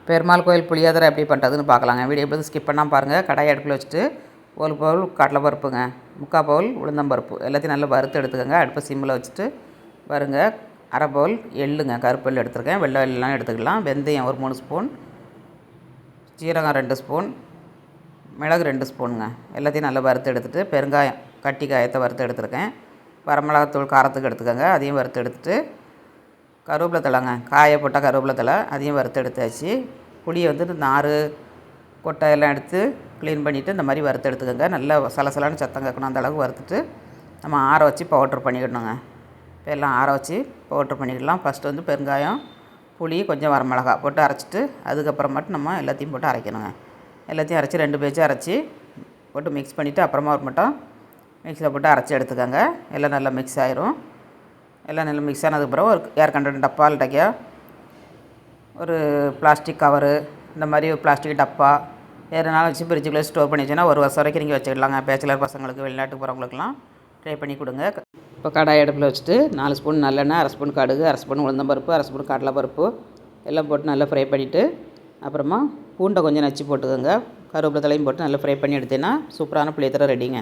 பெருமாள் கோயில் புளியோதரை எப்படி பண்ணுறதுன்னு பார்க்கலாங்க. வீடியோ எப்படி ஸ்கிப் பண்ணாமல் பாருங்கள். கடாய் அடுப்பில் வச்சுட்டு ஒரு பவுல் கடலைப்பருப்புங்க, 3/4 பவுல் உளுந்தம்பருப்பு எல்லாத்தையும் நல்லா வறுத்து எடுத்துக்கோங்க. அடுப்பை சிம்மில் வச்சுட்டு பாருங்க. அரை பவுல் எள்ளுங்க, கருப்பு எள் எடுத்துருக்கேன். வெள்ளை எல்லாம் எடுத்துக்கலாம். வெந்தயம் ஒரு 3 ஸ்பூன், சீரகம் 2 ஸ்பூன், மிளகு 2 ஸ்பூனுங்க. எல்லாத்தையும் நல்லா வறுத்து எடுத்துகிட்டு பெருங்காயம் கட்டி காயத்தை வறுத்து எடுத்துருக்கேன். வரமிளகாத்தூள் காரத்துக்கு எடுத்துக்கோங்க, அதையும் வறுத்து எடுத்துகிட்டு கருவேப்பிலை தலைங்க, காய போட்டால் கருவேப்பிலை தலை அதையும் வறுத்து எடுத்தாச்சு. புளியை வந்து நார் கொட்டை எல்லாம் எடுத்து க்ளீன் பண்ணிவிட்டு இந்த மாதிரி வறுத்து எடுத்துக்கோங்க. நல்லா சலசலான்னு சத்தம் கேட்கணும், அந்த அளவுக்கு வறுத்துட்டு நம்ம ஆற வச்சு பவுட்ரு பண்ணிக்கிடணுங்க. இப்போ எல்லாம் ஆற வச்சு பவுட்ரு பண்ணிக்கலாம். ஃபஸ்ட்டு வந்து பெருங்காயம், புளி, கொஞ்சம் வரமிளகா போட்டு அரைச்சிட்டு அதுக்கப்புறமாட்டு நம்ம எல்லாத்தையும் போட்டு அரைக்கணுங்க. எல்லாத்தையும் அரைச்சி 2 பேஜ் அரைச்சி போட்டு மிக்ஸ் பண்ணிவிட்டு அப்புறமா ஒரு மட்டும் மிக்ஸியில் போட்டு அரைச்சி எடுத்துக்கோங்க. எல்லாம் நல்லா மிக்ஸ் ஆயிரும். எல்லாம் நல்லா மிக்ஸ் ஆனதுக்கப்புறம் ஒரு ஏர் கண்டெய்னர் டப்பா இல்லையா ஒரு பிளாஸ்டிக் கவரு, இந்த மாதிரி ஒரு பிளாஸ்டிக் டப்பா எதனாலும் வச்சு ஃப்ரிட்ஜுக்குள்ளே ஸ்டோர் பண்ணி வச்சுன்னா 1 வருஷம் வரைக்கும் நீங்கள் வச்சுக்கலாங்க. பேச்சுலர் பசங்களுக்கு, வெளிநாட்டுக்கு போகிறவங்களுக்குலாம் ட்ரை பண்ணி கொடுங்க. இப்போ கடாய் அடுப்பில் வச்சுட்டு 4 ஸ்பூன் நல்லெண்ணெய், 1/2 ஸ்பூன் கடுகு, 1/2 ஸ்பூன் உளுந்தம்பருப்பு, 1/2 ஸ்பூன் கடலைப்பருப்பு எல்லாம் போட்டு நல்லா ஃப்ரை பண்ணிவிட்டு அப்புறமா பூண்டை கொஞ்சம் நச்சு போட்டுக்கோங்க. கருவேப்பிலை தலையும் போட்டு நல்லா ஃப்ரை பண்ணி எடுத்தீங்கன்னா சூப்பரான புளியோதரை ரெடிங்க.